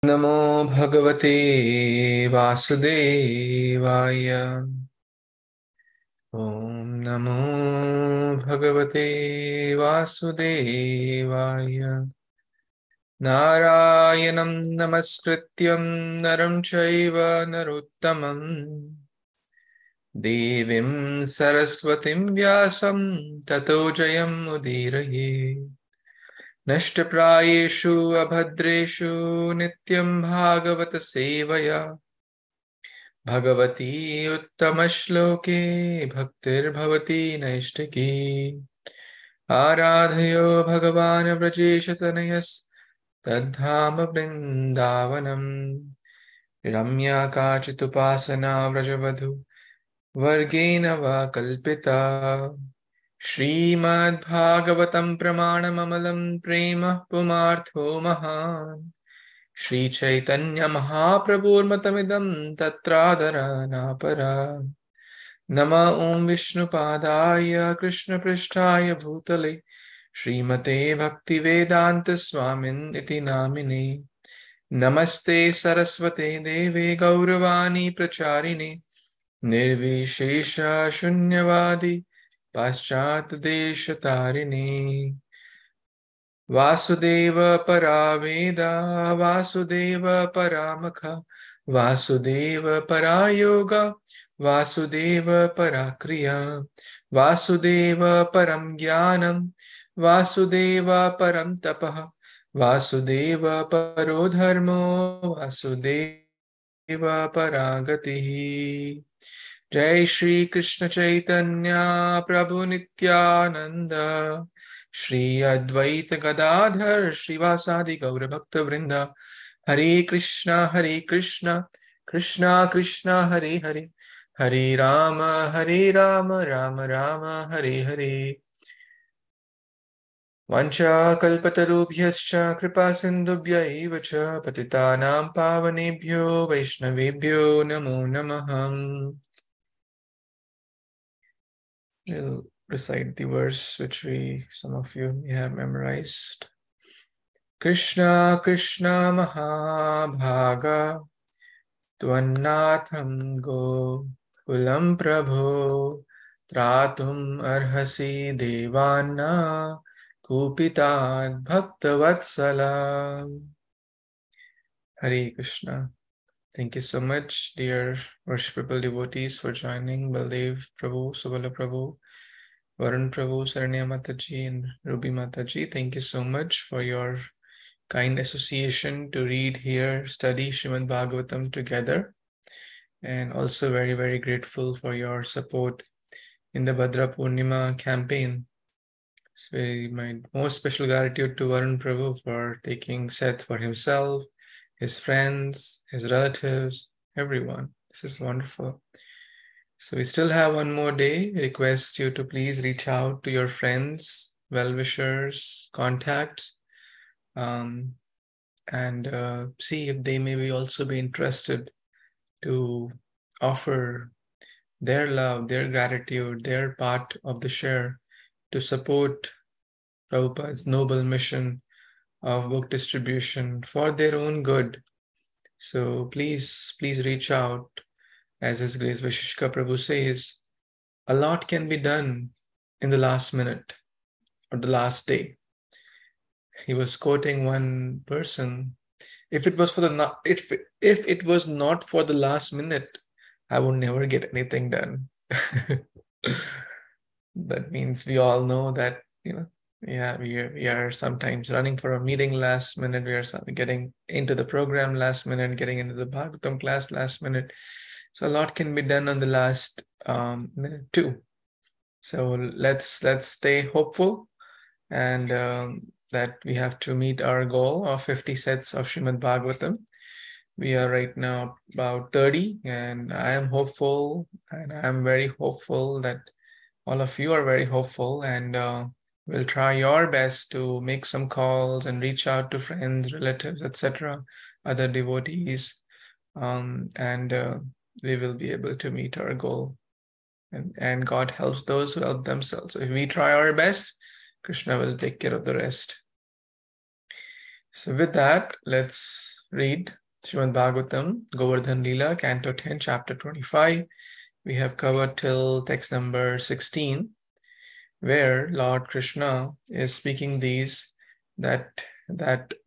Namo Bhagavate Vasudevaya. Om Namo Bhagavate Vasudevaya. Narayanam Namaskrityam Naram Chaiva Narottamam Devim Saraswatim Vyasam Tato Jayam Udiraye. Nashtaprayeshu abhadreshu Nityaṁ bhāgavata-sevayā. Bhagavati uttamashloke bhaktir bhavati naishtaki. Ārādhayo bhagavāna vrajeshatanayas tadhāma vrindavanam. Ramya kāchitupāsana vrajavadhu vargena va kalpita. Śrīmad-Bhāgavatam pramanamamalam prema pumartho mahan. Śrī Caitanya Mahāprabhu matamidam tatradara napara. Nama Om Vishnu Padaya Krishna Pristhaya Bhutale Śrīmate Bhakti Vedanta Swamin iti namine. Namaste Saraswate Deve Gauravani Pracharine Nirvishesha Shunyavadi Paschat Deshatarine. Vasudeva Paraveda Vasudeva Paramakha Vasudeva Parayoga Vasudeva Parakriya Vasudeva Param Jnanam Vasudeva Param Tapaha Vasudeva Parodharmo Vasudeva Paragatihi. Jai Shri Kṛṣṇa Caitanya Prabhu Nityananda Shri Advaita Gadadhar Shrivasadi Gaura Bhakta Vrinda. Hare Krishna Krishna Krishna Hare Hare, Hare Rama Rama Rama Hare Hare. Vancha kalpatarubhyascha kripa sindhubhya eva cha patitanam pavanebhyo vaishnavebhyo namo namah. We'll recite the verse which some of you may have memorized. Kṛṣṇa Kṛṣṇa Mahābhāga Tvannātham go kulam prabho tratum arhasi devana kupitat bhaktavatsala. Hare Krishna. Thank you so much, dear worshipable devotees, for joining. Baldev Prabhu, Subala Prabhu, Varun Prabhu, Saranya Mataji, and Ruby Mataji. Thank you so much for your kind association to read here, study Śrīmad-Bhāgavatam together. And also very, very grateful for your support in the Bhadra Purnima campaign. So my most special gratitude to Varun Prabhu for taking Sept for himself, his friends, his relatives, everyone. This is wonderful. So we still have one more day. Request you to please reach out to your friends, well-wishers, contacts, and see if they may also be interested to offer their love, their gratitude, their part of the share to support Prabhupada's noble mission of book distribution for their own good. So please reach out. As His Grace Vishishka Prabhu says, a lot can be done in the last minute or the last day. He was quoting one person. If it was not for the last minute, I would never get anything done. That means we all know that, we are sometimes running for a meeting last minute. We are getting into the program last minute, getting into the Bhagavatam class last minute. So a lot can be done on the last minute too. So let's stay hopeful, and that we have to meet our goal of 50 sets of Śrīmad-Bhāgavatam. We are right now about 30, and I am hopeful, and I am very hopeful that all of you are very hopeful, and we'll try our best to make some calls and reach out to friends, relatives, etc., other devotees, and we will be able to meet our goal. And God helps those who help themselves. So if we try our best, Kṛṣṇa will take care of the rest. So with that, let's read Śrīmad-Bhāgavatam, Govardhan Lila, Canto 10, Chapter 25. We have covered till text number 16, where Lord Kṛṣṇa is speaking these that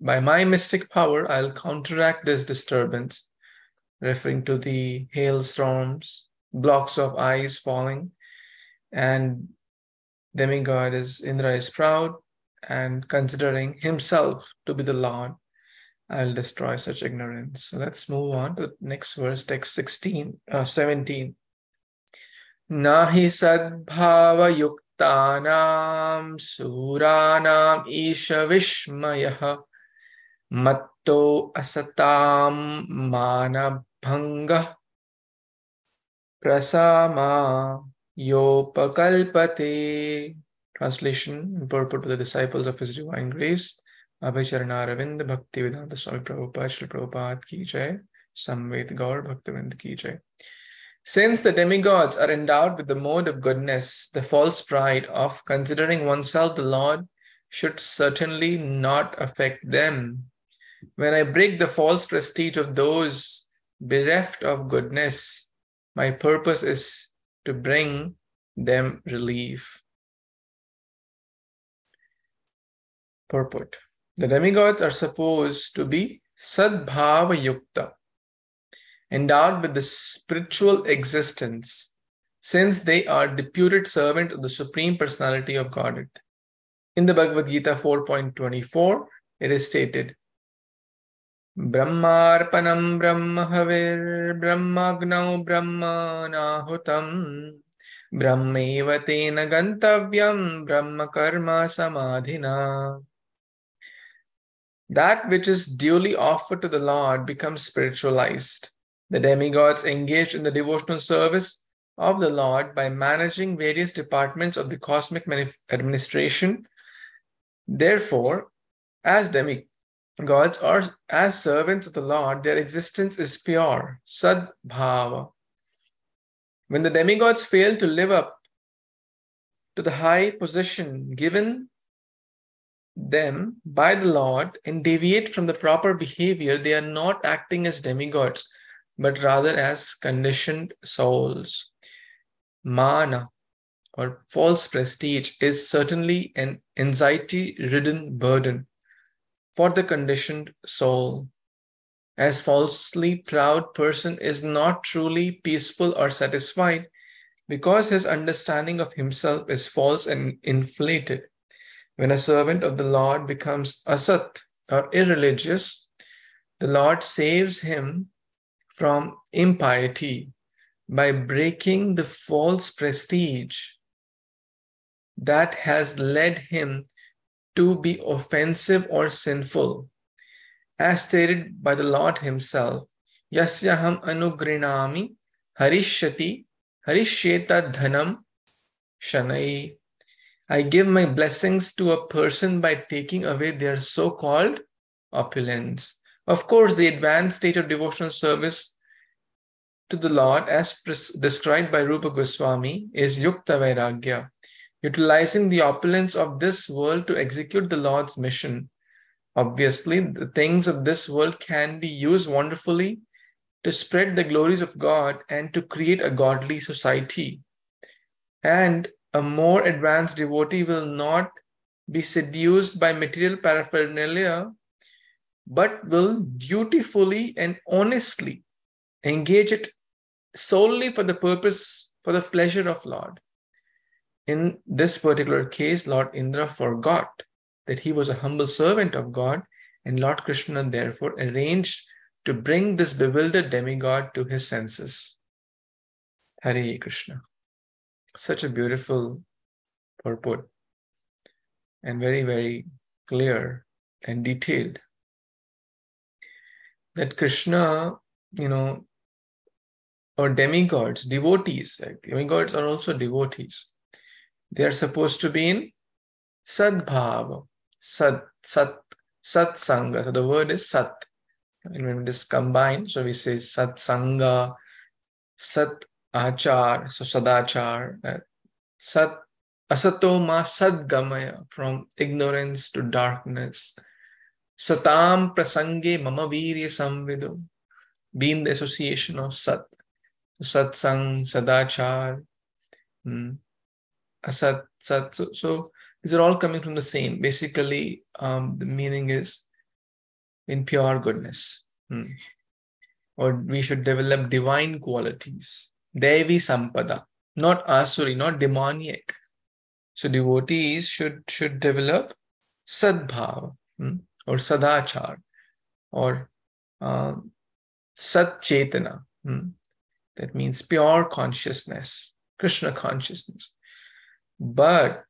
by my mystic power I'll counteract this disturbance, referring to the hailstorms, blocks of ice falling, and demigod Indra is proud and considering himself to be the Lord. I'll destroy such ignorance. So let's move on to the next verse, text 17. Nahi sadbhava yuktanam suranam isha vishmayah matto asatam manabhanga prasama yopakalpate. Translation and purport to the disciples of His Divine Grace. Abhicharana Ravind Bhakti Vedanta Swami Prabhupada Shri Prabhupada Ki Jai. Samved Gaur Bhaktivind Ki Jai. Since the demigods are endowed with the mode of goodness, the false pride of considering oneself the Lord should certainly not affect them. When I break the false prestige of those bereft of goodness, my purpose is to bring them relief. Purport. The demigods are supposed to be sadbhava yukta, endowed with the spiritual existence, since they are deputed servants of the Supreme Personality of Godhead. In the Bhagavad Gita 4.24, it is stated, Brahmarpanam Brahmahavir Brahmagnau Brahmanahutam Brahmeva tena gantavyam Brahma karma samadhina. That which is duly offered to the Lord becomes spiritualized. The demigods engaged in the devotional service of the Lord by managing various departments of the cosmic administration. Therefore, as demigods or as servants of the Lord, their existence is pure, sadbhava. When the demigods fail to live up to the high position given them by the Lord and deviate from the proper behavior, they are not acting as demigods, but rather as conditioned souls. Mana, or false prestige, is certainly an anxiety-ridden burden for the conditioned soul. As falsely proud person is not truly peaceful or satisfied because his understanding of himself is false and inflated. When a servant of the Lord becomes asat or irreligious, the Lord saves him from impiety by breaking the false prestige that has led him to be offensive or sinful. As stated by the Lord himself, Yasyaham anugrinami harishyati harishyeta dhanam shanai. I give my blessings to a person by taking away their so-called opulence. Of course, the advanced state of devotional service to the Lord, as described by Rupa Goswami, is Yukta Vairagya, utilizing the opulence of this world to execute the Lord's mission. Obviously, the things of this world can be used wonderfully to spread the glories of God and to create a godly society. And a more advanced devotee will not be seduced by material paraphernalia, but will dutifully and honestly engage it solely for the purpose, for the pleasure of Lord. In this particular case, Lord Indra forgot that he was a humble servant of God, and Lord Kṛṣṇa therefore arranged to bring this bewildered demigod to his senses. Hare Krishna. Such a beautiful purport and very, very clear and detailed. That Kṛṣṇa, or demigods, devotees, like demigods are also devotees. They are supposed to be in sadbhava, satsanga. So the word is sat. And when it is combined, so we say satsanga, sat achar, so sadachar, sat asatoma sadgamaya, from ignorance to darkness. Satam prasange mama virya samvido. Be in the association of Sat. Satsang, Sadachar, Asat, Sat. So these are all coming from the same. Basically, the meaning is in pure goodness. Or we should develop divine qualities. Devi Sampada. Not asuri, not demoniac. So devotees should develop Sadbhava or Sadachar or Sat Chetana. That means pure consciousness, Kṛṣṇa consciousness. But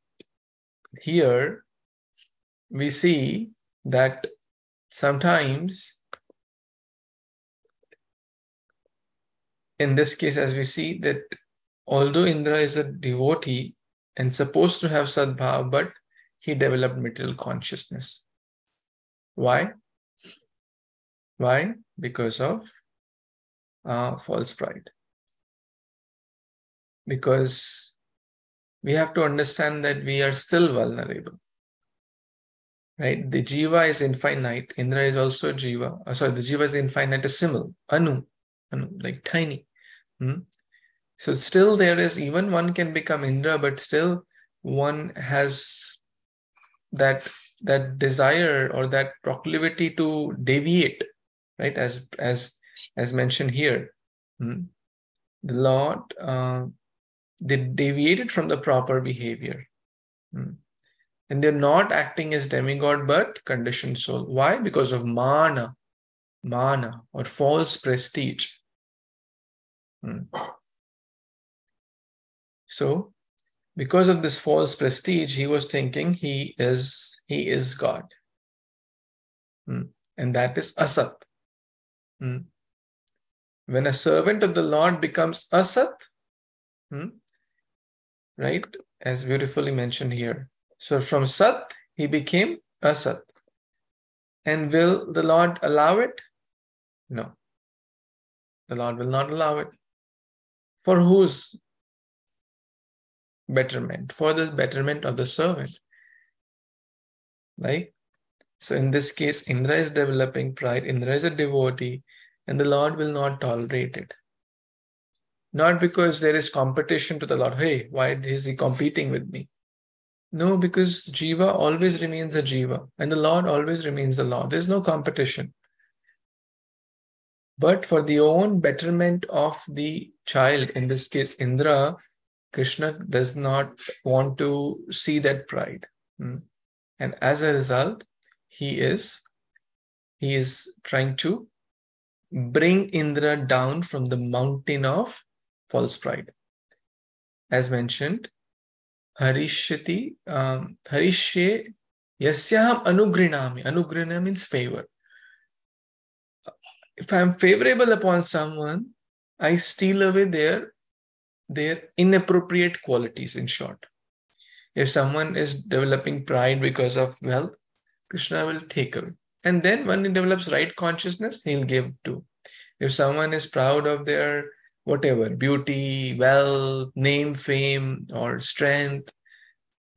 here we see that sometimes, in this case, as we see that although Indra is a devotee and supposed to have Sadbhava, but he developed material consciousness. Why? Why? Because of false pride. Because we have to understand that we are still vulnerable. Right? The jiva is infinite. Indra is also jiva. The jiva is infinitesimal. Anu, like tiny. So still there is, even one can become Indra, but still one has that desire or that proclivity to deviate, right? As mentioned here. The Lord, they deviated from the proper behavior. And they're not acting as demigod, but conditioned soul. Why? Because of mana or false prestige. So, because of this false prestige, he was thinking he is God. And that is asat. When a servant of the Lord becomes asat, right, as beautifully mentioned here. So from Sat, he became Asat. And will the Lord allow it? No. The Lord will not allow it. For whose betterment? For the betterment of the servant. Right? So in this case, Indra is developing pride. Indra is a devotee, and the Lord will not tolerate it. Not because there is competition to the Lord. Hey, why is he competing with me? No, because jiva always remains a jiva, and the Lord always remains the Lord. There's no competition. But for the own betterment of the child, in this case Indra, Kṛṣṇa does not want to see that pride. And as a result, he is trying to bring Indra down from the mountain of false pride. As mentioned, Harishyati, Harishye yasyaham anugrinami. Anugrina means favor. If I am favorable upon someone, I steal away their inappropriate qualities, in short. If someone is developing pride because of wealth, Kṛṣṇa will take away. And then when he develops right consciousness, he'll give too. If someone is proud of their whatever, beauty, wealth, name, fame, or strength,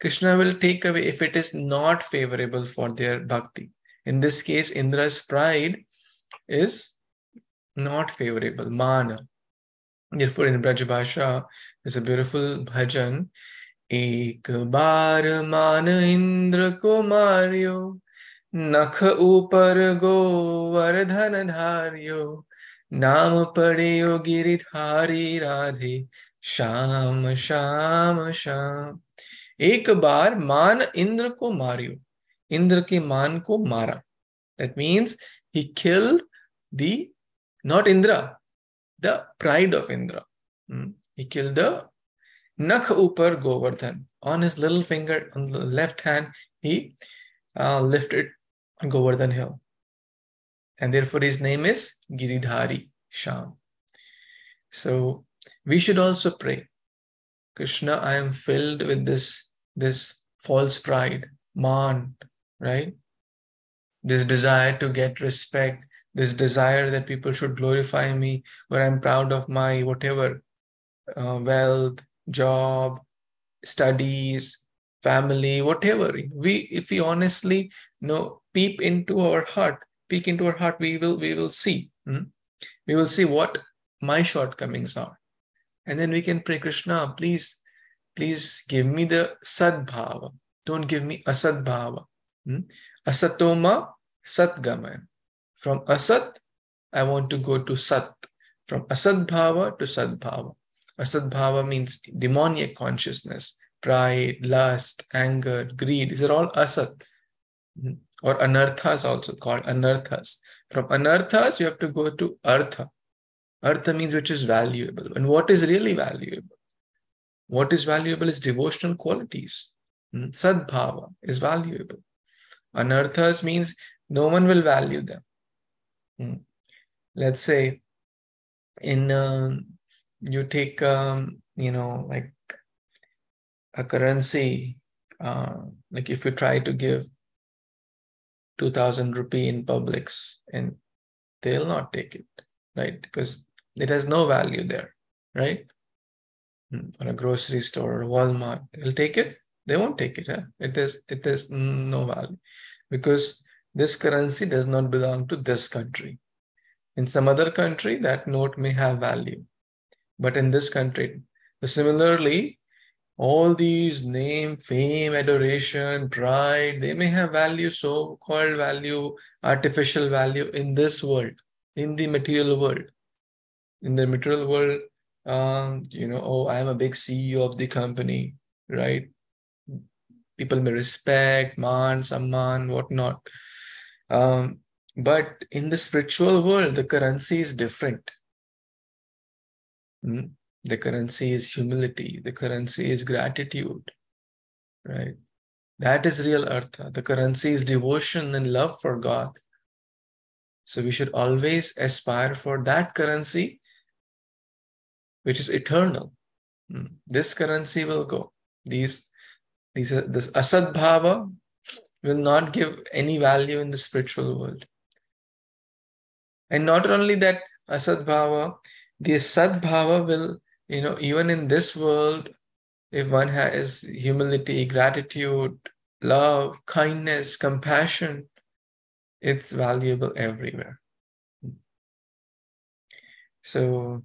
Kṛṣṇa will take away if it is not favorable for their bhakti. In this case, Indra's pride is not favorable, mana. Therefore, in Braj Bhasha, there's a beautiful bhajan. Ek bar mana Indra ko maryo, nakh upar govardhan dharyo, naam padyo giridhari radhe, sham sham sham. Ek bar man Indra ko maryo. Indra ke man ko mara. That means he killed not Indra, the pride of Indra. He killed the nakh upar govardhan. On his little finger, on the left hand, he lifted Govardhan hill. And therefore his name is Giridhari Sham. So we should also pray, Kṛṣṇa, I am filled with this false pride, man, right? This desire to get respect, this desire that people should glorify me, where I'm proud of my whatever, wealth, job, studies, family, whatever. If we honestly peek into our heart, we will see. We will see what my shortcomings are. And then we can pray, Kṛṣṇa, please give me the sadbhava. Don't give me asadbhava. Asatoma satgamaya. From asat, I want to go to sat. From asadbhava to sadbhava. Asadbhava means demoniac consciousness, pride, lust, anger, greed. These are all asat. Or anarthas, also called anarthas. From anarthas, you have to go to artha. Artha means which is valuable. And what is really valuable? What is valuable is devotional qualities. Sadbhava is valuable. Anarthas means no one will value them. Let's say you take like a currency, like if you try to give 2,000 rupee in Publix, and they'll not take it, right? Because it has no value there, right? Or a grocery store or Walmart, they'll take it. They won't take it. It is no value, because this currency does not belong to this country. In some other country, that note may have value, but in this country, similarly, all these name, fame, adoration, pride, they may have value, so-called value, artificial value in this world, in the material world. In the material world, oh, I am a big CEO of the company, right? People may respect, man, samman, whatnot. But in the spiritual world, the currency is different. The currency is humility. The currency is gratitude, right? That is real artha. The currency is devotion and love for God. So we should always aspire for that currency, which is eternal. This currency will go. This asadbhava will not give any value in the spiritual world. And not only that asadbhava, the sadbhava will, even in this world, if one has humility, gratitude, love, kindness, compassion, it's valuable everywhere. So,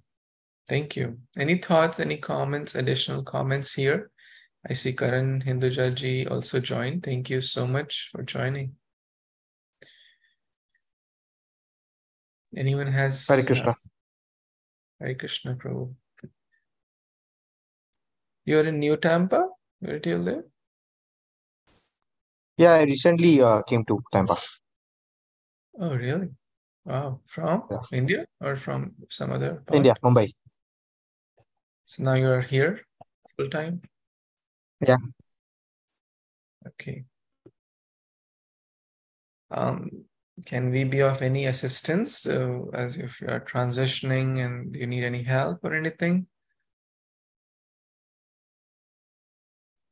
thank you. Any thoughts, any comments, additional comments here? I see Karan Hinduja-ji also joined. Thank you so much for joining. Anyone has... Hare Kṛṣṇa. Hare Kṛṣṇa, Prabhu. You're in New Tampa? Where do you live? Yeah, I recently came to Tampa. Oh, really? Wow. From India or from some other part? India, Mumbai. So now you are here full time? Yeah. Okay. Can we be of any assistance as if you are transitioning and you need any help or anything?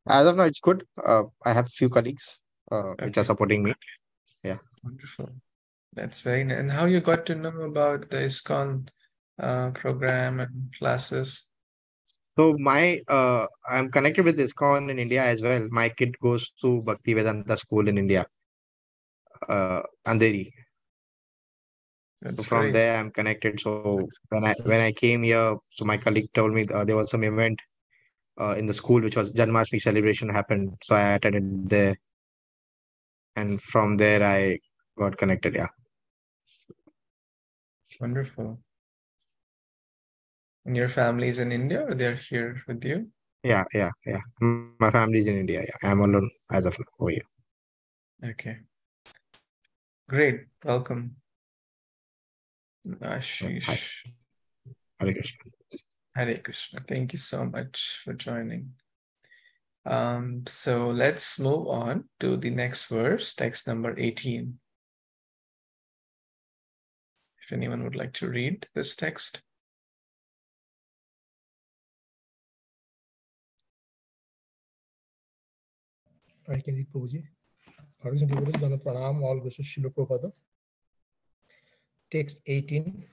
As of now, it's good. I have a few colleagues which are supporting me. Yeah. Wonderful. That's very nice. And how you got to know about the Iskcon program and classes? So I'm connected with Iskcon in India as well. My kid goes to Bhaktivedanta school in India, Andheri. So from there I'm connected. So when I came here, so my colleague told me there was some event in the school which was Janmashtami celebration happened. So I attended there, and from there I got connected. Yeah. Wonderful. And your family is in India or they're here with you? Yeah. My family is in India. Yeah. I'm alone as of now over here. Okay. Great. Welcome. Ashish. Hare Kṛṣṇa. Hare Kṛṣṇa. Thank you so much for joining. So let's move on to the next verse, text number 18. If anyone would like to read this text. I can read, Prabhuji. Pranam, all wishes Srila Prabhupada. Text 18.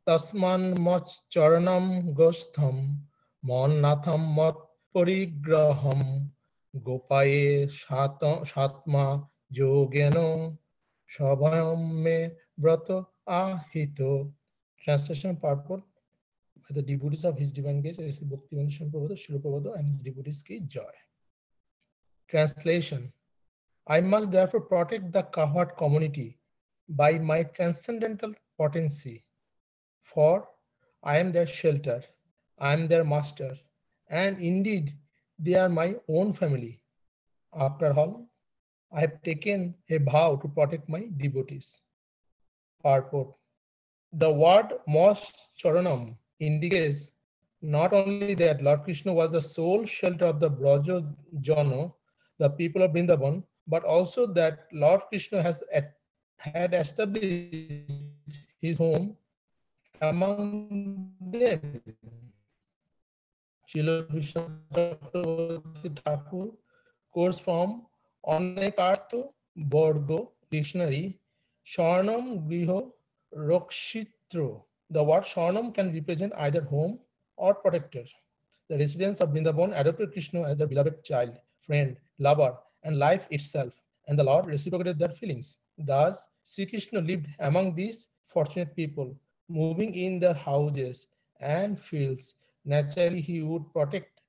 Tasman mach charanam gostham mon natham mat parigraham gopaye shatma Yogeno Shabhayam me Brata Ahito. Translation purport by the devotees of His Divine Grace, A.C. Bhaktivedanta Swami Prabhupada, Srila Prabhupada, and his devotees ki joy. Translation: I must therefore protect the cohort community by my transcendental potency, for I am their shelter, I am their master, and indeed they are my own family. After all, I have taken a vow to protect my devotees. Purport: the word most charanam indicates not only that Lord Krishna was the sole shelter of the Braja Jana, the people of Vrindavan, but also that Lord Krishna had established his home among them. Srila Vishnu Thakur quotes from Anekartha Borgo Dictionary, Sharnam Griho Rokshitro. The word Sharnam can represent either home or protector. The residents of Vrindavan adopted Krishna as their beloved child, friend, lover, and life itself, and the Lord reciprocated their feelings. Thus, Sri Krishna lived among these fortunate people, moving in their houses and fields. Naturally, he would protect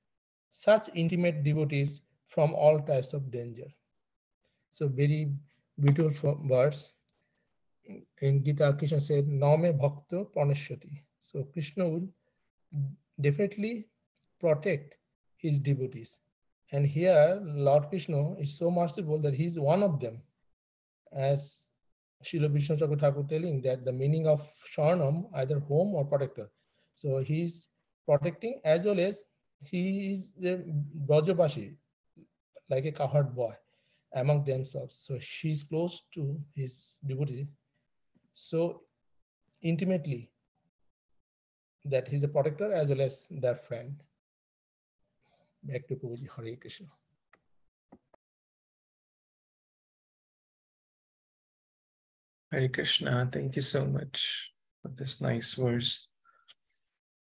such intimate devotees from all types of danger. So very beautiful words. In Gita, Krishna said, Name Bhakta Pranashyati. So Krishna will definitely protect his devotees. And here, Lord Krishna is so merciful that he is one of them. As Srila Vishnu Chakra Thakur telling that the meaning of Sharnam, either home or protector. So he is protecting as well as he is the Brajabashi, like a cowherd boy among themselves. So she is close to his devotee so intimately that he's a protector as well as their friend. Back to Prabhuji. Hare Krishna. Hare Krishna. Thank you so much for this nice verse.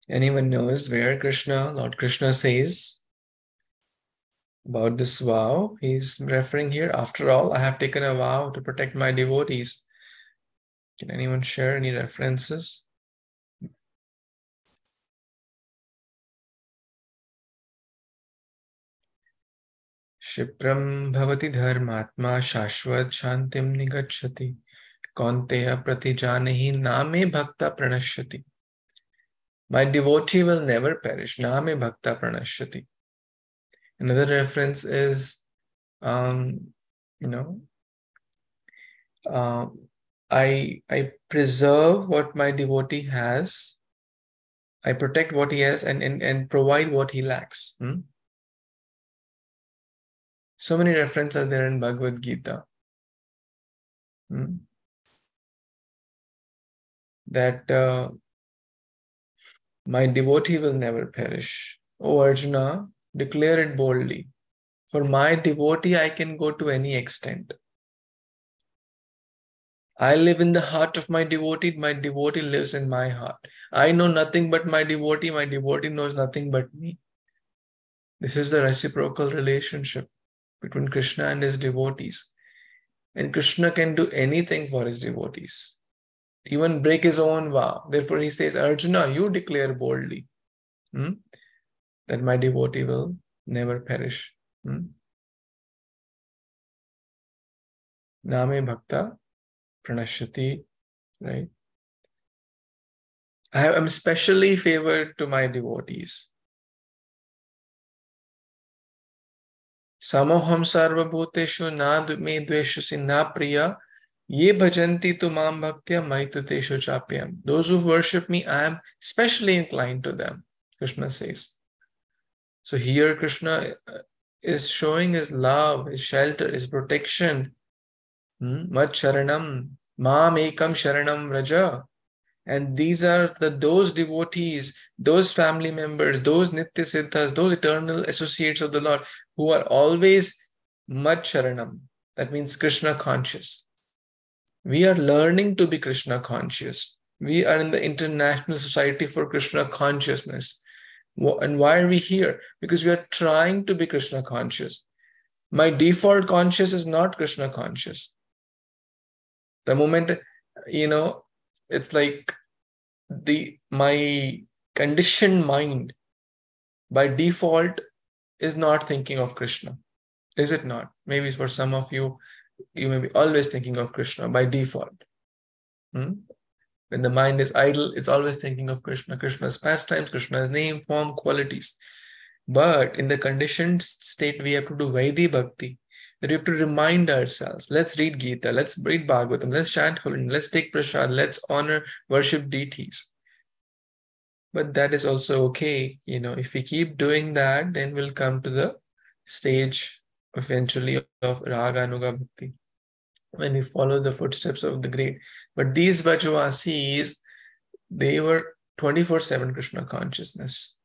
Anyone knows where Lord Krishna says about this vow? He's referring here, after all, I have taken a vow to protect my devotees. Can anyone share any references? Shipram bhavati dharmatma shashvat shantim nigacchati kaunteya pratijanehi name bhakta pranashyati. My devotee will never perish. Name bhakta pranashyati. Another reference is, I preserve what my devotee has. I protect what he has and provide what he lacks. So many references are there in Bhagavad Gita. That my devotee will never perish. O Arjuna, declare it boldly. For my devotee, I can go to any extent. I live in the heart of my devotee lives in my heart. I know nothing but my devotee knows nothing but me. This is the reciprocal relationship between Krishna and his devotees. And Krishna can do anything for his devotees, even break his own vow. Therefore, he says, Arjuna, you declare boldly that my devotee will never perish. Name bhakta pranashyati, right? I am specially favored to my devotees. Samoham sarva bhuteshu na me dveshasi na priya ye bhajanti tu mam bhaktya maituteshu chapyam. Those who worship me, I am specially inclined to them, Krishna says. So here Krishna is showing his love, his shelter, his protection. Mat sharanam, mam ekam sharanam raja. And these are those devotees, those family members, those nitya siddhas, those eternal associates of the Lord who are always mat sharanam. That means Krishna conscious. We are learning to be Krishna conscious. We are in the International Society for Krishna Consciousness. And why are we here? Because we are trying to be Krishna conscious. My default conscious is not Krishna conscious. The moment, it's like my conditioned mind by default is not thinking of Krishna. Is it not? Maybe for some of you, you may be always thinking of Krishna by default. When the mind is idle, it's always thinking of Krishna, Krishna's pastimes, Krishna's name, form, qualities. But in the conditioned state, we have to do Vaidhi Bhakti. That we have to remind ourselves, let's read Gita, let's read Bhagavatam, let's chant holy, let's take prasad, let's honor, worship deities. But that is also okay. If we keep doing that, then we'll come to the stage eventually of Raga Anuga Bhakti, when we follow the footsteps of the great. But these Vrajavasis, they were 24/7 Krishna consciousness.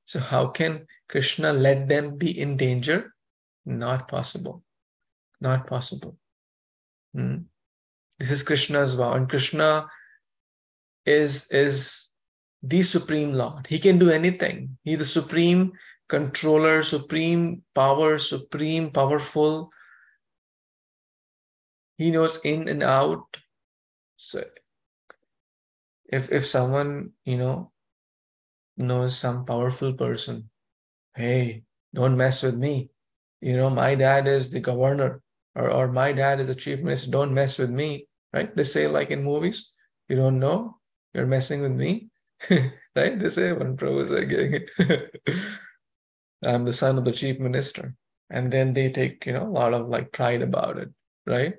So how can Krishna let them be in danger? Not possible. Not possible. This is Krishna's vow. And Krishna is the Supreme Lord. He can do anything. He's the supreme controller, supreme power, supreme powerful. He knows in and out. So if someone, knows some powerful person, hey, don't mess with me. My dad is the governor, or my dad is the chief minister, don't mess with me, right? They say like in movies, you don't know, you're messing with me, right? They say when Prabhu's are getting it. I'm the son of the chief minister. And then they take, a lot of like pride about it, right?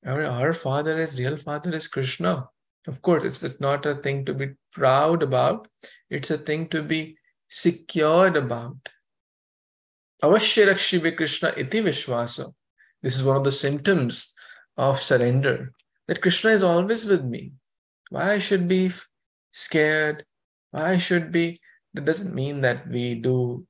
Our father real father is Krishna. Of course, it's not a thing to be proud about. It's a thing to be secured about. Avashya rakshive Krishna iti vishvasa. This is one of the symptoms of surrender, that Krishna is always with me. Why I should be scared? Why I should be? That doesn't mean that we do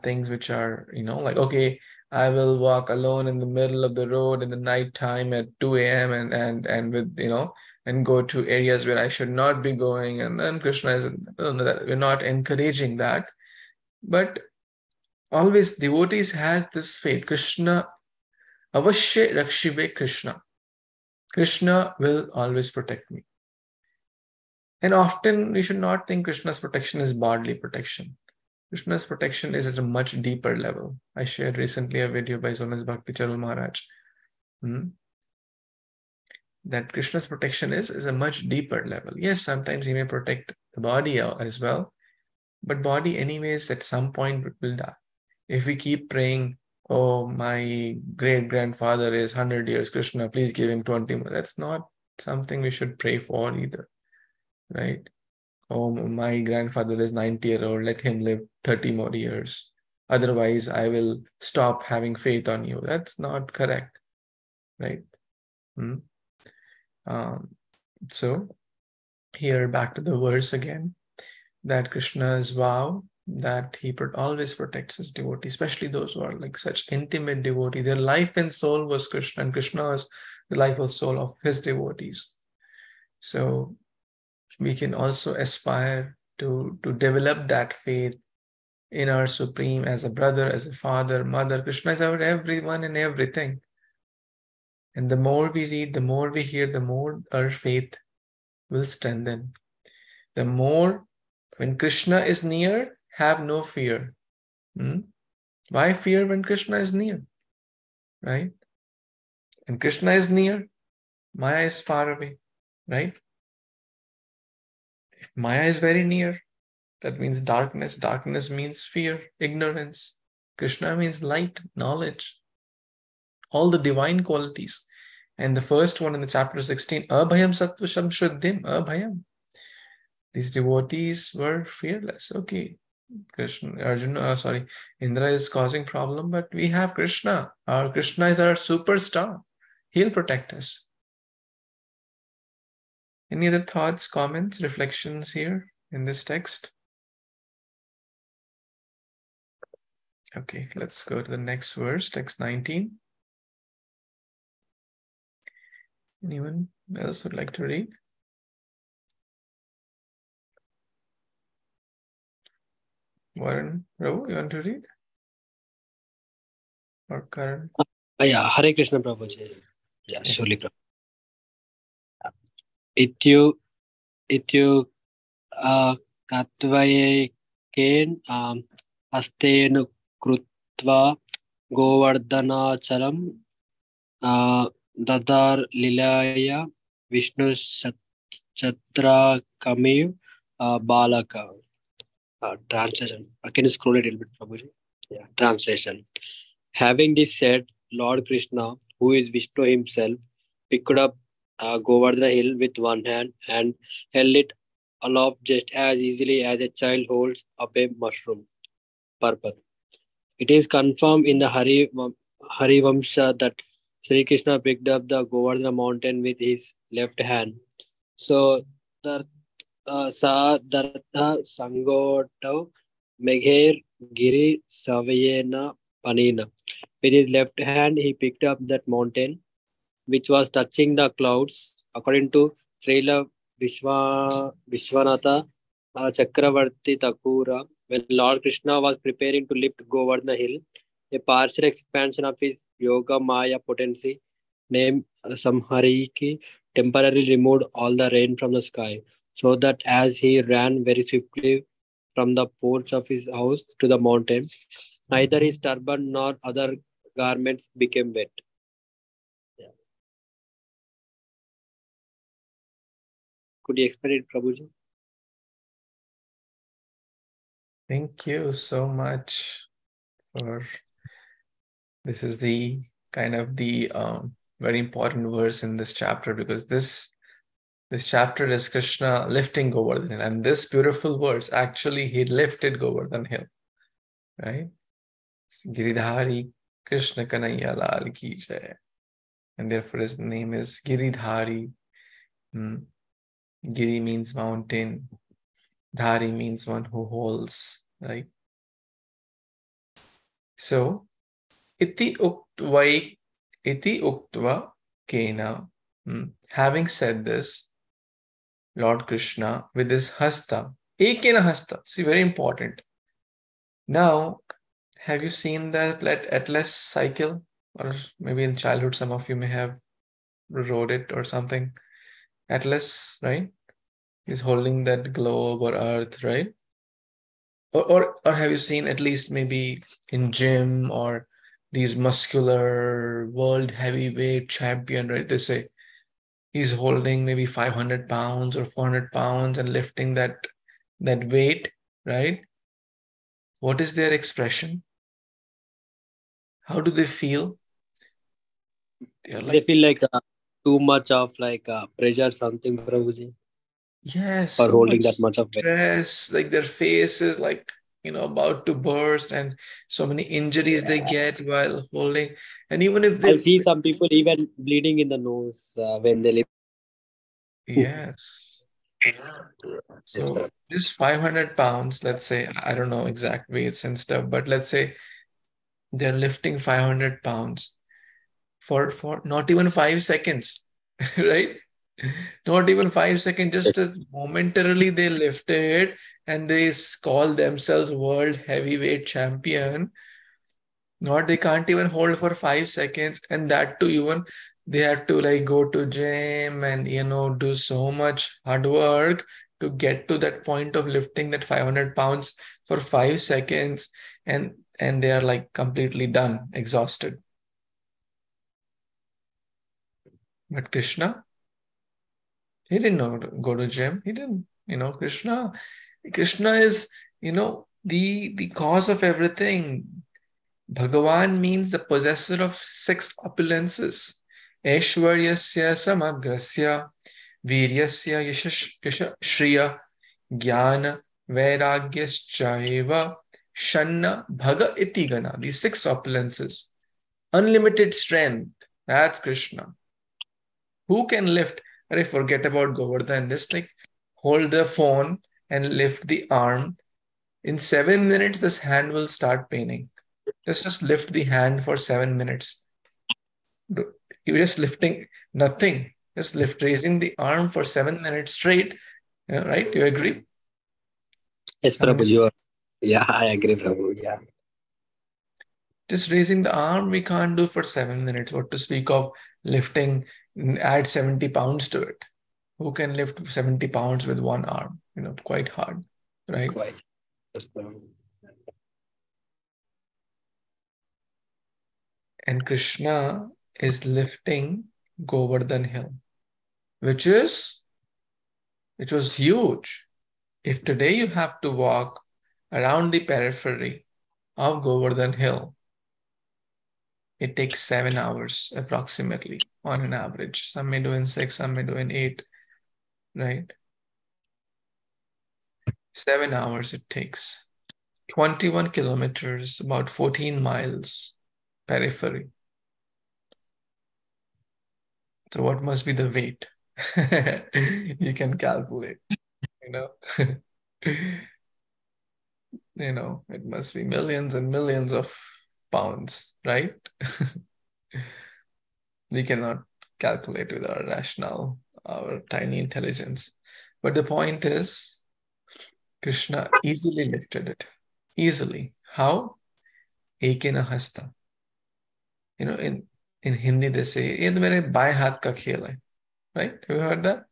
things which are, like, okay, I will walk alone in the middle of the road in the night time at 2 a.m. and with, and go to areas where I should not be going. And then Krishna is, we're not encouraging that. But always devotees has this faith. Krishna, avashya rakshive Krishna. Krishna will always protect me. And often we should not think Krishna's protection is bodily protection. Krishna's protection is at a much deeper level. I shared recently a video by Zonas Bhakti Charul Maharaj. That Krishna's protection is a much deeper level. Yes, sometimes he may protect the body as well, but body anyways at some point will die. If we keep praying, oh, my great-grandfather is 100 years, Krishna, please give him 20 more. That's not something we should pray for either, right? Oh, my grandfather is 90-year-old, let him live 30 more years. Otherwise, I will stop having faith on you. That's not correct, right? So here back to the verse again, that Krishna's vow that he always protects his devotees, especially those who are like such intimate devotees. Their life and soul was Krishna, and Krishna was the life and soul of his devotees. So we can also aspire to develop that faith in our Supreme as a brother, as a father, mother. Krishna is our everyone and everything. And the more we read, the more we hear, the more our faith will strengthen. The more, when Krishna is near, have no fear. Why fear when Krishna is near? Right? And Krishna is near, Maya is far away. Right? If Maya is very near, that means darkness. Darkness means fear, ignorance. Krishna means light, knowledge, all the divine qualities. And the first one in the chapter 16, Abhayam Sattvasham Shuddhim, Abhayam. These devotees were fearless. Okay, Indra is causing problem, but we have Krishna. Our Krishna is our superstar. He'll protect us. Any other thoughts, comments, reflections here in this text? Okay, let's go to the next verse, text 19. Anyone else would like to read? Warren, Prabhu, you want to read? or Karan? Yeah, Hare Krishna Prabhuji. Yeah, Yes. surely Prabhu. Ityu Katvaye Ken Astenu Krutva Govardhanachalam Dadar Lilaya Vishnu Chatra Kamiv Balaka. Translation. Can you scroll it a little bit, Prabhuji? Yeah, translation. Having this said, Lord Krishna, who is Vishnu himself, picked up Govardhana hill with one hand and held it aloft just as easily as a child holds up a mushroom. Purpose. It is confirmed in the Harivamsha that Sri Krishna picked up the Govardhana mountain with his left hand. So, Sa Dartha Sangoto Megher Giri Savayena Panina. With his left hand, he picked up that mountain, which was touching the clouds. According to Srila Vishwanatha Chakravarti Thakura, when Lord Krishna was preparing to lift Govardhana hill, a partial expansion of his Yoga Maya potency, named Samhariki, temporarily removed all the rain from the sky, so that as he ran very swiftly from the porch of his house to the mountain, neither his turban nor other garments became wet. Yeah. Could you explain it, Prabhuji? Thank you so much for this. Is the kind of the very important verse in this chapter, because this chapter is Krishna lifting Govardhan hill, and this beautiful verse, actually he lifted Govardhan hill, right? Giridhari Krishna Kanhaiya Lal ki jai, and therefore his name is Giridhari. Giri means mountain, Dhari means one who holds, right? So, iti uktva kena. Having said this, Lord Krishna with his hasta, ekena hasta, see, very important. Now, have you seen that Atlas cycle? Or maybe in childhood, some of you may have rode it or something. Atlas, right? He's holding that globe or earth, right? Or have you seen, at least maybe in gym, or these muscular world heavyweight champion, right? They say he's holding maybe 500 pounds or 400 pounds and lifting that weight, right? What is their expression? How do they feel? They feel like too much of pressure, something, Prabhuji. Yes, for so holding much that much of weight. stress, like their face is like, about to burst, and so many injuries they get while holding. And even if I they see some people even bleeding in the nose when they live. Yes. So just 500 pounds, let's say, I don't know exact weights and stuff, but let's say they're lifting 500 pounds for not even 5 seconds, right? Not even 5 seconds, just momentarily they lift it and they call themselves world heavyweight champion. They can't even hold for 5 seconds, and that too, even they had to go to gym and do so much hard work to get to that point of lifting that 500 pounds for 5 seconds, and they are completely done, exhausted. But Krishna, he didn't go to gym. He didn't, Krishna is, the cause of everything. Bhagavan means the possessor of 6 opulences. Aishwaryasya samagrasya, viryasya yasha shriya, jnana vairagyaschaiva, shanna bhaga iti gana. These 6 opulences. Unlimited strength. That's Krishna. Who can lift? Forget about Govardhan. Just hold the phone and lift the arm. In 7 minutes, this hand will start paining. Just lift the hand for 7 minutes. You're just lifting nothing. Just raising the arm for 7 minutes straight. Right? You agree? Yes, Prabhu. Yeah, I agree, Prabhu. Yeah. Just raising the arm, we can't do for 7 minutes. What to speak of lifting, add 70 pounds to it. Who can lift 70 pounds with one arm? Quite hard, right? Quite. And Kṛṣṇa is lifting Govardhan Hill, which was huge. If today you have to walk around the periphery of Govardhan Hill, it takes 7 hours approximately on an average. Some may do in 6, some may do in 8, right? 7 hours it takes. 21 kilometers, about 14 miles periphery. So what must be the weight? You can calculate, it must be millions and millions of pounds, right? We cannot calculate with our rationale, our tiny intelligence. But the point is, Kṛṣṇa easily lifted it. Easily. How? Ekena hasta. In Hindi they say, "Ye to mere baएं हाथ का खेल है." Right? Have you heard that?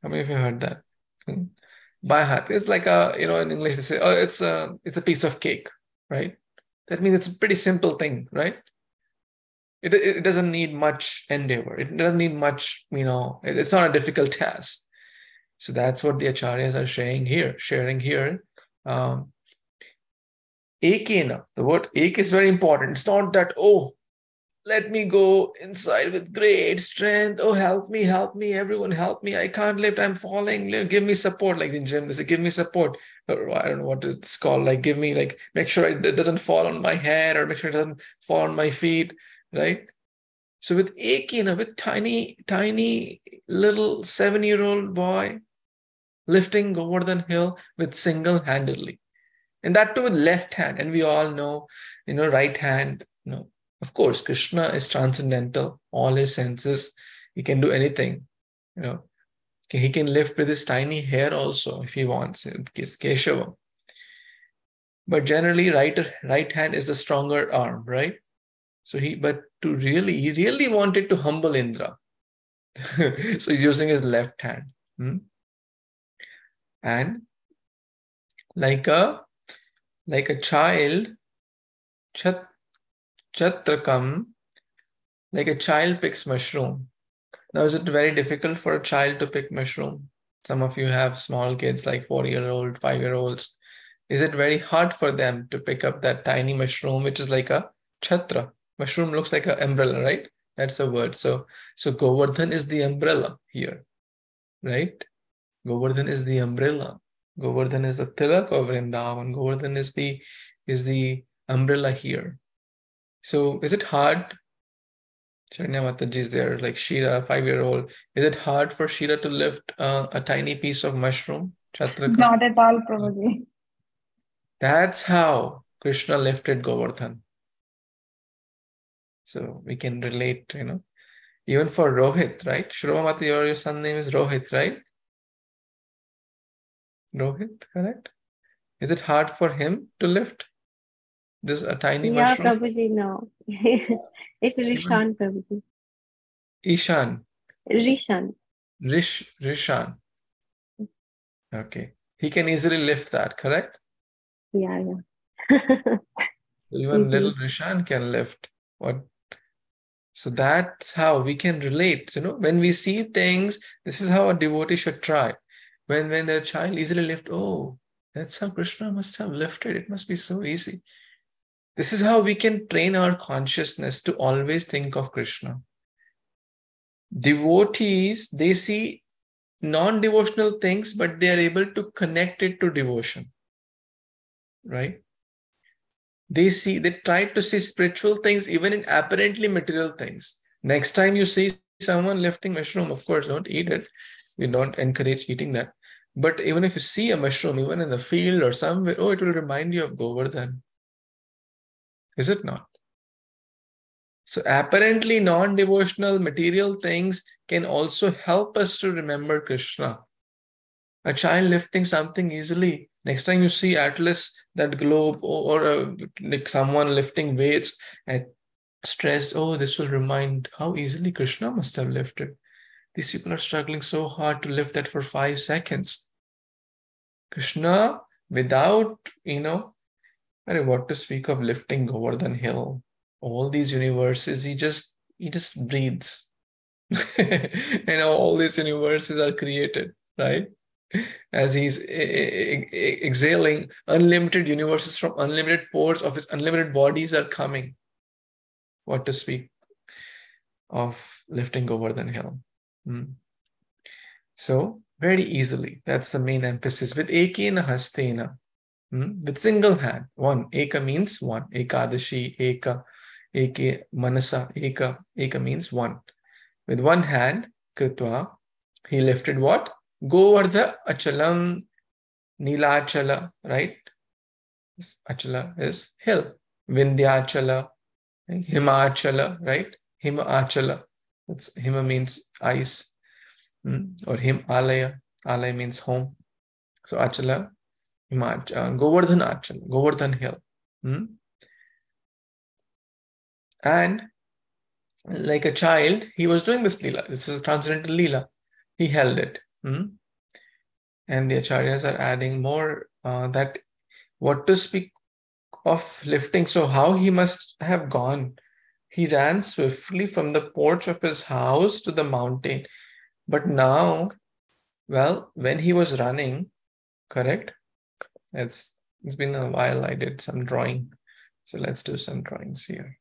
How many of you heard that? Baएं हाथ. It's like in English they say, "Oh, it's a piece of cake," right? That means it's a pretty simple thing, right? It doesn't need much endeavor. It doesn't need much, it's not a difficult task. So that's what the acharyas are sharing here. Ekena, the word ek is very important. It's not that, oh, let me go inside with great strength. Oh, help me, everyone help me. I can't lift, I'm falling. Give me support. Like in gym, they say, give me support. Or I don't know what it's called. Like, give me, make sure it doesn't fall on my head or make sure it doesn't fall on my feet, right? So with Ekena, with tiny little 7-year-old boy lifting Govardhan Hill with single-handedly. And that too with left hand. And we all know, right hand, of course, Kṛṣṇa is transcendental, all his senses. He can do anything, He can lift with his tiny hair also if he wants. It's Keshava. But generally, right hand is the stronger arm, right? So he really wanted to humble Indra. So he's using his left hand. And like a child, Chatrakam, like a child picks mushroom. Now, is it very difficult for a child to pick mushroom? Some of you have small kids like 4-year-old, 5-year-olds. Is it very hard for them to pick up that tiny mushroom, which is like a chhatra? Mushroom looks like an umbrella, right? That's a word. So Govardhan is the umbrella here, right? Govardhan is the umbrella. Govardhan is the tilak of Vrindavan. Govardhan is the umbrella here. So is it hard? Charanya Mataji is there, like Shira, 5-year-old. Is it hard for Shira to lift a tiny piece of mushroom? Chatraka? Not at all, Prabhuji. That's how Kṛṣṇa lifted Govardhan. So we can relate, even for Rohit, right? Shravamati, your son name is Rohit, right? Rohit, correct? Is it hard for him to lift a tiny mushroom? Yeah, Prabhuji, no. It's Rishan, Prabhuji. Ishan. Rishan. Rishan. Okay. He can easily lift that, correct? Yeah. Even little Rishan can lift. What? So that's how we can relate. When we see things, this is how a devotee should try. When their child easily lift, oh, that's how Kṛṣṇa must have lifted. It must be so easy. This is how we can train our consciousness to always think of Kṛṣṇa. Devotees, they see non-devotional things, but they are able to connect it to devotion. Right? They try to see spiritual things even in apparently material things. Next time you see someone lifting mushroom, of course, don't eat it. We don't encourage eating that. But even if you see a mushroom, even in the field or somewhere, it will remind you of Govardhan. Is it not? So apparently non-devotional material things can also help us to remember Kṛṣṇa. A child lifting something easily. Next time you see Atlas, that globe, or like someone lifting weights and stressed, oh, this will remind how easily Kṛṣṇa must have lifted. These people are struggling so hard to lift that for 5 seconds. Kṛṣṇa, without, what to speak of lifting Govardhan Hill, all these universes, he just breathes. And all these universes are created, right? As he's exhaling, unlimited universes from unlimited pores of his unlimited bodies are coming. What to speak of lifting Govardhan Hill. So, very easily, that's the main emphasis. With ekena hastena, with single hand, one. Eka means one. Ekadashi, eka, eke, manasa, eka means one. With one hand, kritva, he lifted what? Govardha achalam nilachala, right? Achala is hill. Vindhyachala, Himachala, right? Himachala. That's Hima means ice, or Himalaya. Alaya means home. So Achala, Govardhan Achala, Govardhan Hill. And like a child, he was doing this Lila. This is transcendental Lila. He held it. And the acharyas are adding more that what to speak of lifting. So how he must have gone. He ran swiftly from the porch of his house to the mountain. But now, well, when he was running, correct? It's been a while I did some drawing. So let's do some drawings here.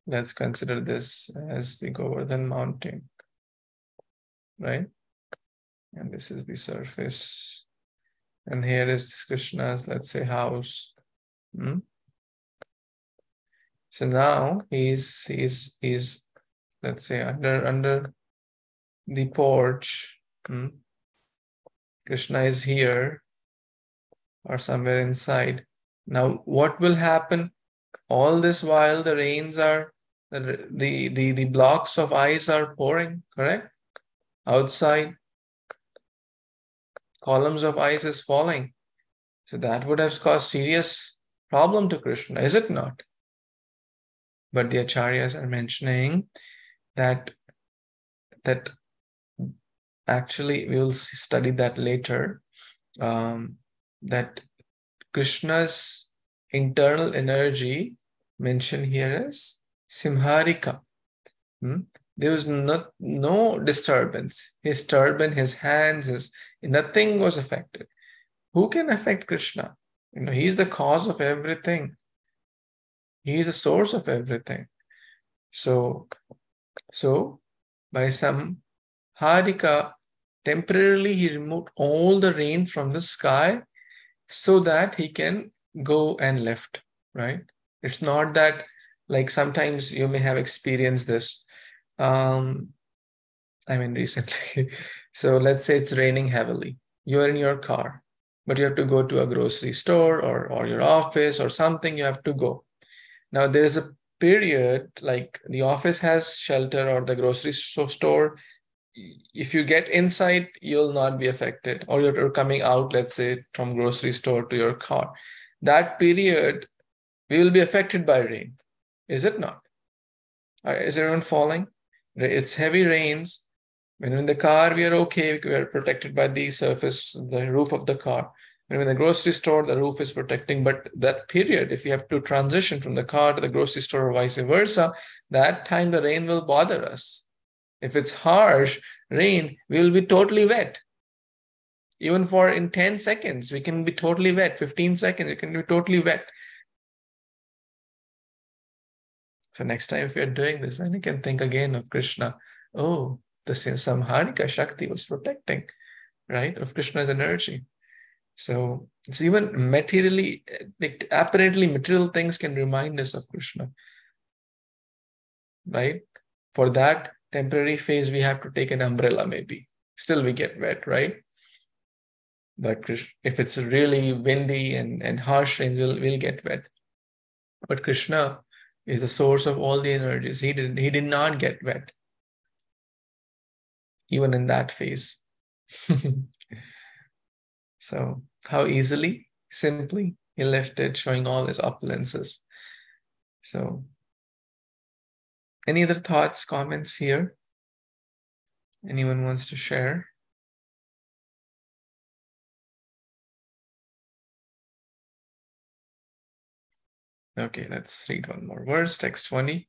Let's consider this as the Govardhan mountain, right? And this is the surface. And here is Kṛṣṇa's, let's say, house. So now he's let's say under the porch. Kṛṣṇa is here or somewhere inside. Now what will happen? All this while the rains are, the blocks of ice are pouring, correct? Outside, columns of ice is falling. So that would have caused serious problem to Kṛṣṇa, is it not? But the acharyas are mentioning that actually we will study that later, that Kṛṣṇa's internal energy mentioned here is simharika. There was no disturbance. His turban, his hands, nothing was affected. Who can affect Kṛṣṇa? He's the cause of everything. He is the source of everything. So by some harika, temporarily he removed all the rain from the sky so that he can go and lift, right? It's not that, like sometimes you may have experienced this. Recently. So let's say it's raining heavily. You're in your car, but you have to go to a grocery store or your office or something, you have to go. Now there is a period, like the office has shelter or the grocery store. If you get inside, you'll not be affected. Or you're coming out, let's say, from grocery store to your car. That period, we will be affected by rain. Is it not? Is everyone following? It's heavy rains. When in the car, we are okay. We are protected by the surface, the roof of the car. When in the grocery store, the roof is protecting. But that period, if you have to transition from the car to the grocery store or vice versa, that time the rain will bother us. If it's harsh rain, we will be totally wet. Even in 10 seconds, we can be totally wet. 15 seconds, we can be totally wet. So next time if you're doing this, then you can think again of Kṛṣṇa. Oh, the Samharika Shakti was protecting, right, of Kṛṣṇa's energy. So it's even materially, like, apparently material things can remind us of Kṛṣṇa, right? For that temporary phase, we have to take an umbrella maybe. Still we get wet, right? But if it's really windy and harsh rains, we'll get wet. But Kṛṣṇa is the source of all the energies. He did not get wet. even in that phase. So how easily, simply he lifted, showing all his opulences. So any other thoughts, comments here? Anyone wants to share? Okay, let's read one more verse, text 20.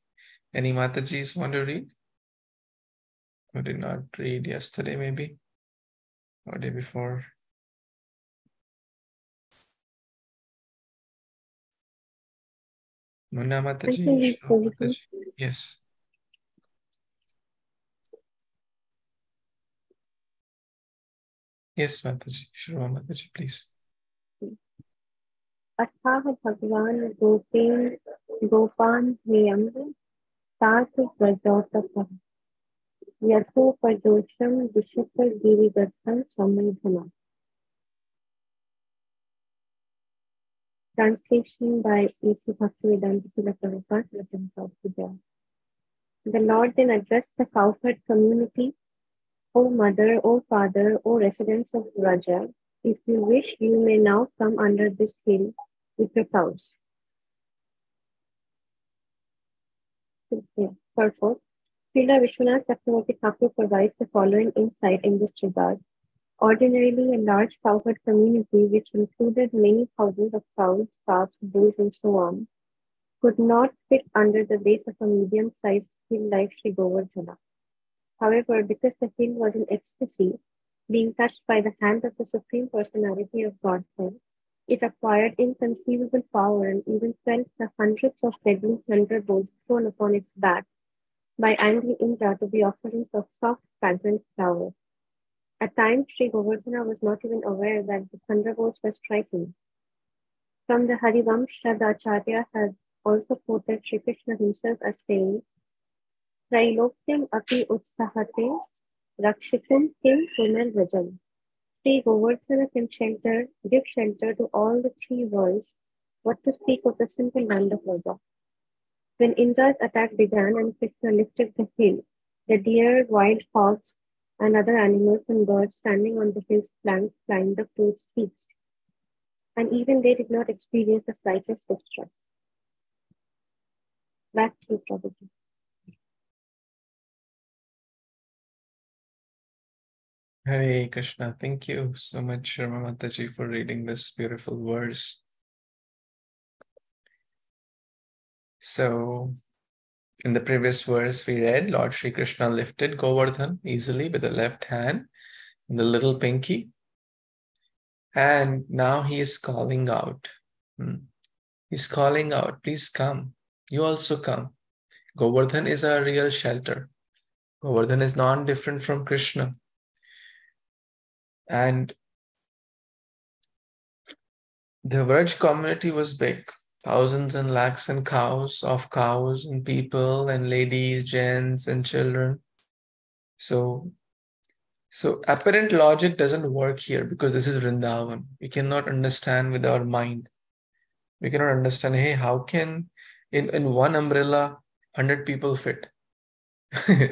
Any Matajis want to read? Who did not read yesterday maybe? Or day before? Munna Mataji, Shri Mataji. Yes. Yes, Mataji. Shri Mataji, please. अथाह भगवान गोपान नियम तात प्रजोतपः यथोपदोषं विशुद्ध गिरिदत्तं समूढना. Translation by A.C. Bhaktivedanta Prabhupada, written by Buddha. The Lord then addressed the cowherd community. O mother, O father, O residents of Raja, if you wish, you may now come under this hill with your cows. Purport. Srila Vishwanath Chakravarti Thakur provides the following insight in this regard. Ordinarily, a large cowherd community, which included many thousands of cows, calves, bulls, and so on, could not fit under the base of a medium-sized hill like Sri Govardhana. However, because the hill was in ecstasy, being touched by the hand of the Supreme Personality of Godhead, it acquired inconceivable power and even felt the hundreds of deadly thunderbolts thrown upon its back by angry Indra to be offerings of soft, fragrant flowers. At times, Sri Govardhana was not even aware that the thunderbolts were striking. From the Harivamsha, the Acharya has also quoted Sri Kṛṣṇa himself as saying, Trailokyam api utsahate rakshitum kim punar vrajam. Sri Govardhana can give shelter to all the three worlds, what to speak of the simple land of Vraja. When Indra's attack began and Kṛṣṇa lifted the hill, the deer, wild hogs, and other animals and birds standing on the hill's flanks climbed up to its peaks, and even they did not experience the slightest distress. Back to you, Prabhuji. Hare Krishna. Thank you so much, Sharma Mataji, for reading this beautiful verse. So, in the previous verse we read, Lord Shri Krishna lifted Govardhan easily with the left hand and the little pinky. And now he is calling out. He's calling out, please come. You also come. Govardhan is our real shelter. Govardhan is non-different from Krishna. And the Vraj community was big. Thousands and lakhs and cows and people and ladies, gents and children. So apparent logic doesn't work here because this is Vrindavan. We cannot understand with our mind. We cannot understand, hey, how can in one umbrella 100 people fit?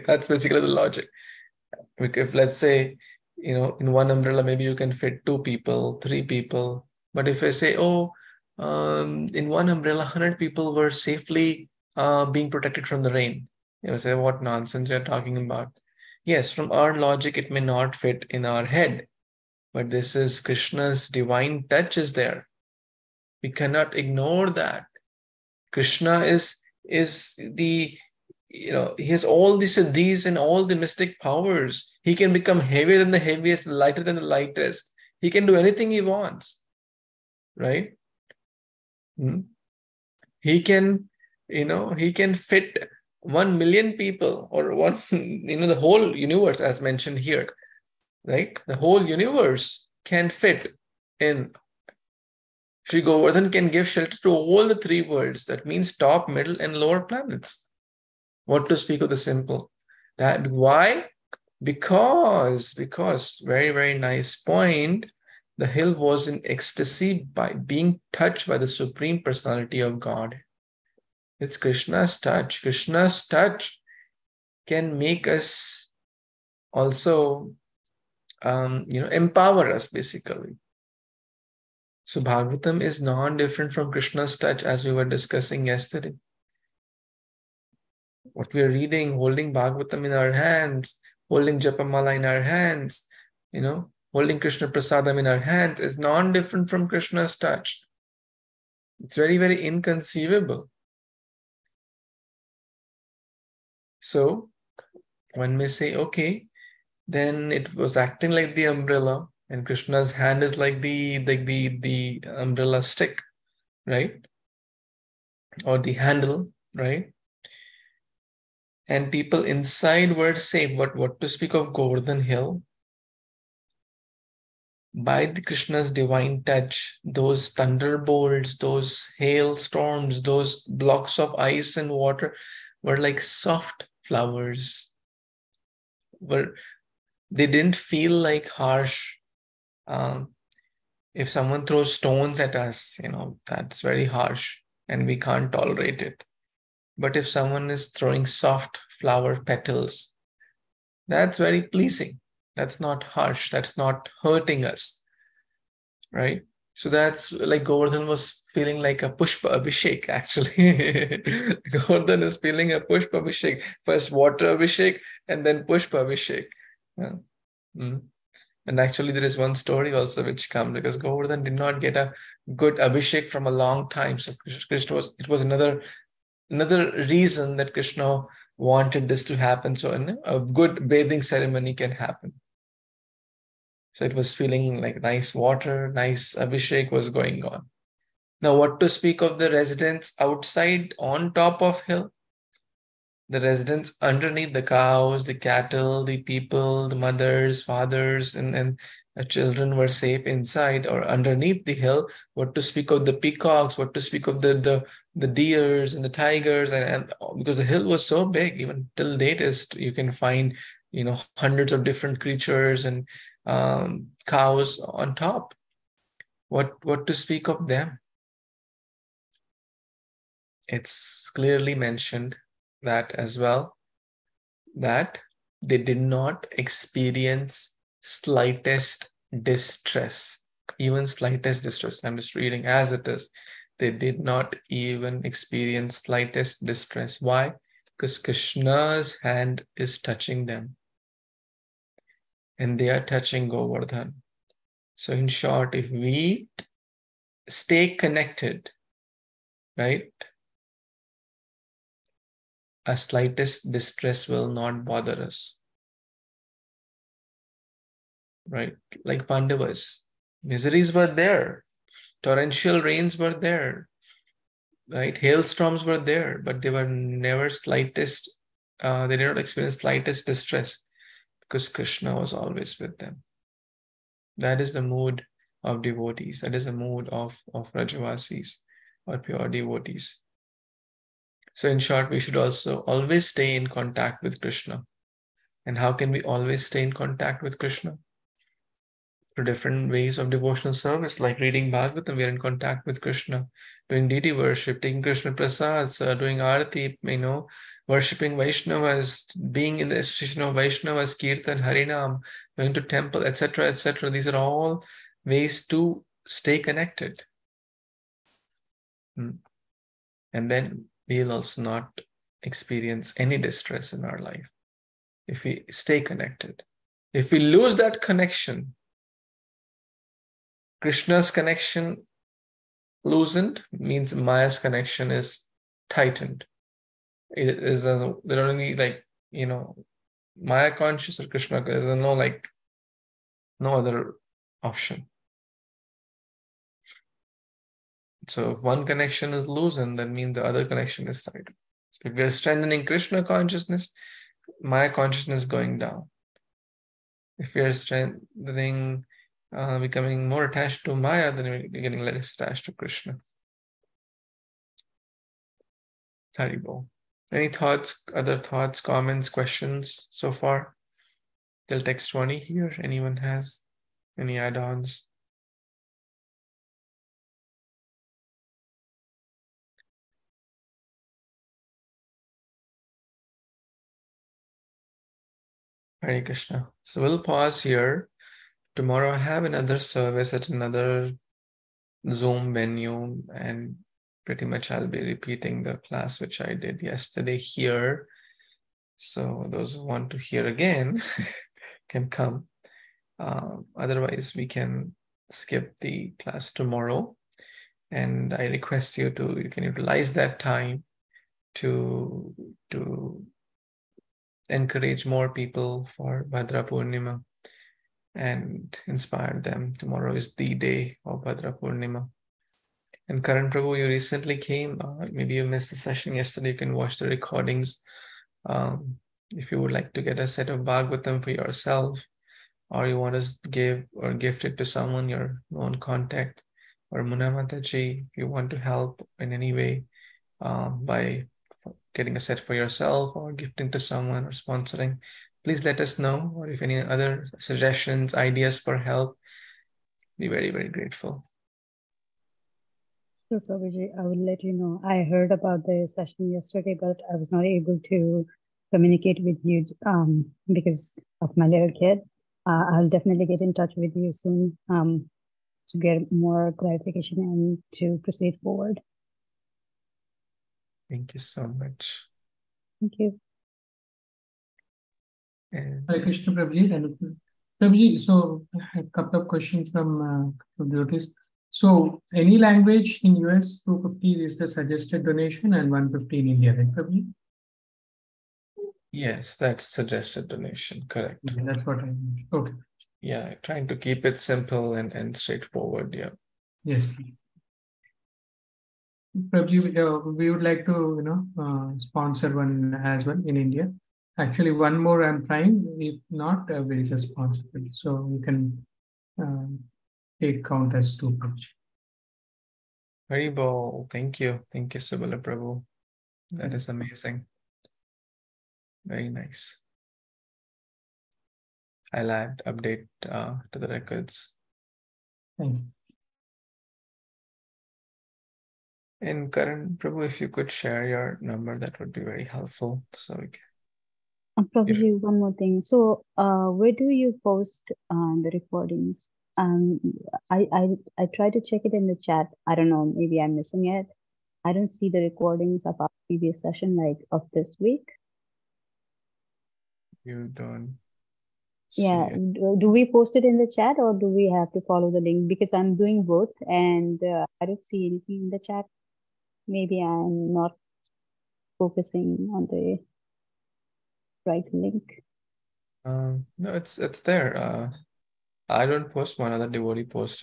That's basically the logic. If let's say, in one umbrella, maybe you can fit 2 people, 3 people. But if I say, in one umbrella, 100 people were safely being protected from the rain. You say, what nonsense you're talking about? Yes, from our logic, it may not fit in our head, but this is Krishna's divine touch is there. We cannot ignore that. Krishna is the, he has all these and all the mystic powers. He can become heavier than the heaviest, lighter than the lightest. He can do anything he wants, right? He can, he can fit 1 million people or the whole universe as mentioned here, right? The whole universe can fit in. Sri Govardhan can give shelter to all the 3 worlds. That means top, middle, and lower planets. What to speak of the simple? That why? Because very, very nice point. The hill was in ecstasy by being touched by the Supreme Personality of God. It's Krishna's touch. Krishna's touch can make us also empower us basically. So Bhagavatam is non-different from Krishna's touch, as we were discussing yesterday. What we are reading, holding Bhagavatam in our hands, holding Japamala in our hands, holding Krishna Prasadam in our hands is non-different from Krishna's touch. It's very, very inconceivable. So one may say, okay, then it was acting like the umbrella, and Krishna's hand is like the umbrella stick, right? Or the handle, right? And people inside were safe. But what to speak of Govardhan Hill? By the Krishna's divine touch, those thunderbolts, those hailstorms, those blocks of ice and water were like soft flowers. They didn't feel like harsh. If someone throws stones at us, that's very harsh and we can't tolerate it. But if someone is throwing soft flower petals, that's very pleasing. That's not harsh. That's not hurting us, right? So that's like Govardhan was feeling like a Pushpa Abhishek, actually. Govardhan is feeling a Pushpa Abhishek. First water Abhishek and then Pushpa Abhishek. Yeah. And actually there is one story also which comes because Govardhan did not get a good Abhishek from a long time. So it was another reason that Krishna wanted this to happen. So a good bathing ceremony can happen. So it was feeling like nice water, nice Abhishek was going on. Now, what to speak of the residents outside on top of hill? The residents underneath, the cows, the cattle, the people, the mothers, fathers, and the children were safe inside or underneath the hill. What to speak of the peacocks? What to speak of the deers and the tigers? And because the hill was so big, even till date, you can find hundreds of different creatures and cows on top. What to speak of them? It's clearly mentioned that as well, that they did not experience slightest distress, even slightest distress. I'm just reading as it is. They did not even experience slightest distress. Why? Because Krishna's hand is touching them. And they are touching Govardhan. So in short, if we stay connected, right, a slightest distress will not bother us. Right? Like Pandavas, miseries were there, torrential rains were there, right? Hailstorms were there, but they were never slightest, they did not experience slightest distress because Krishna was always with them. That is the mood of devotees. That is the mood of Rajavasis or pure devotees. So in short, we should also always stay in contact with Krishna. And how can we always stay in contact with Krishna? Through different ways of devotional service, like reading Bhagavatam, we are in contact with Krishna, doing deity worship, taking Krishna prasads, doing arati, worshipping Vaishnavas, being in the association of Vaishnavas, Kirtan, Harinam, going to temple, etc., etc. These are all ways to stay connected. And then we'll also not experience any distress in our life if we stay connected. If we lose that connection, Krishna's connection loosened means Maya's connection is tightened. It is there are only Maya conscious or Krishna. There's no other option. So if one connection is loosened, that means the other connection is tightened. So if we are strengthening Krishna consciousness, Maya consciousness is going down. If we are strengthening, becoming more attached to Maya, then we're getting less attached to Krishna. Haribol. Any thoughts, other thoughts, comments, questions so far? Till text 20 here. Anyone has any add-ons? Hare Krishna. So we'll pause here. Tomorrow I have another service at another Zoom venue, and pretty much I'll be repeating the class which I did yesterday here. So those who want to hear again can come. Otherwise, we can skip the class tomorrow. And I request you can utilize that time to encourage more people for Bhadra Purnima and inspire them. Tomorrow is the day of Bhadra Purnima. And Karan Prabhu, you recently came. Maybe you missed the session yesterday. You can watch the recordings. If you would like to get a set of Bhagavatam for yourself, or you want to give or gift it to someone, your own contact, or Munamataji, if you want to help in any way by getting a set for yourself or gifting to someone or sponsoring, please let us know. Or if any other suggestions, ideas for help, be very, very grateful. Sure, Prabhuji, I will let you know. I heard about the session yesterday, but I was not able to communicate with you because of my little kid. I'll definitely get in touch with you soon to get more clarification and to proceed forward. Thank you so much. Thank you. Hare Krishna, Prabhuji. Prabhuji, so a couple of questions from devotees. So any language in US, 250 is the suggested donation and 150 in India, right, Prabhuji? Yes, that's suggested donation, correct. Okay, that's what I mean. Okay. Yeah, trying to keep it simple and straightforward, yeah. Yes, please. Prabhuji, we would like to, sponsor one as well in India. Actually, one more I'm trying. If not, we'll just sponsor it. So we can take count as 2, Prabhuji. Very bold. Thank you. Thank you, Subala Prabhu. That is amazing. Very nice. I'll add update to the records. Thank you. And Karan Prabhu, if you could share your number, that would be very helpful. So we can. Prabhuji, one more thing. So, where do you post the recordings? I try to check it in the chat. I don't know, maybe I'm missing it. I don't see the recordings of our previous session, like of this week. You don't. Yeah, do we post it in the chat or do we have to follow the link? Because I'm doing both and I don't see anything in the chat. Maybe I'm not focusing on the right link. No, it's there. I don't post, one other devotee posts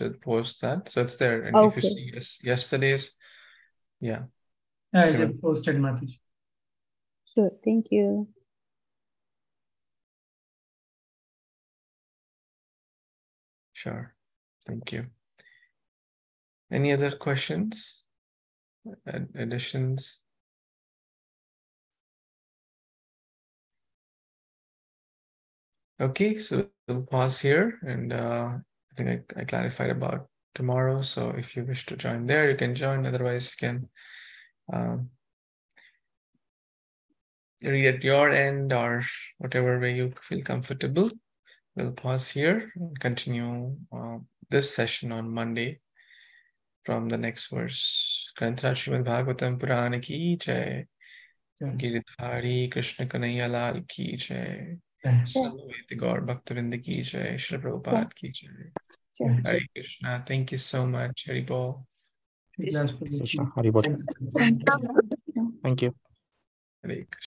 that, so it's there. And if you see yesterday's, yeah. I just posted, Mataji. Sure, thank you. Sure, thank you. Any other questions? Additions? Okay, so we'll pause here, and I think I clarified about tomorrow. So if you wish to join there, you can join. Otherwise, you can read at your end or whatever way you feel comfortable. We'll pause here and continue this session on Monday from the next verse. Canto Śrīmad-Bhāgavatam Purana ki jai. Giridhari Kṛṣṇa Kanhaiya Lal ki jai. Samaveti Gaur Bhaktavinda ki jai. Śrīla Prabhupada ki jai. Hare Krishna. Thank you so much. Hari Bol. Krishna, Hari Bol. Thank you. Hare Krishna.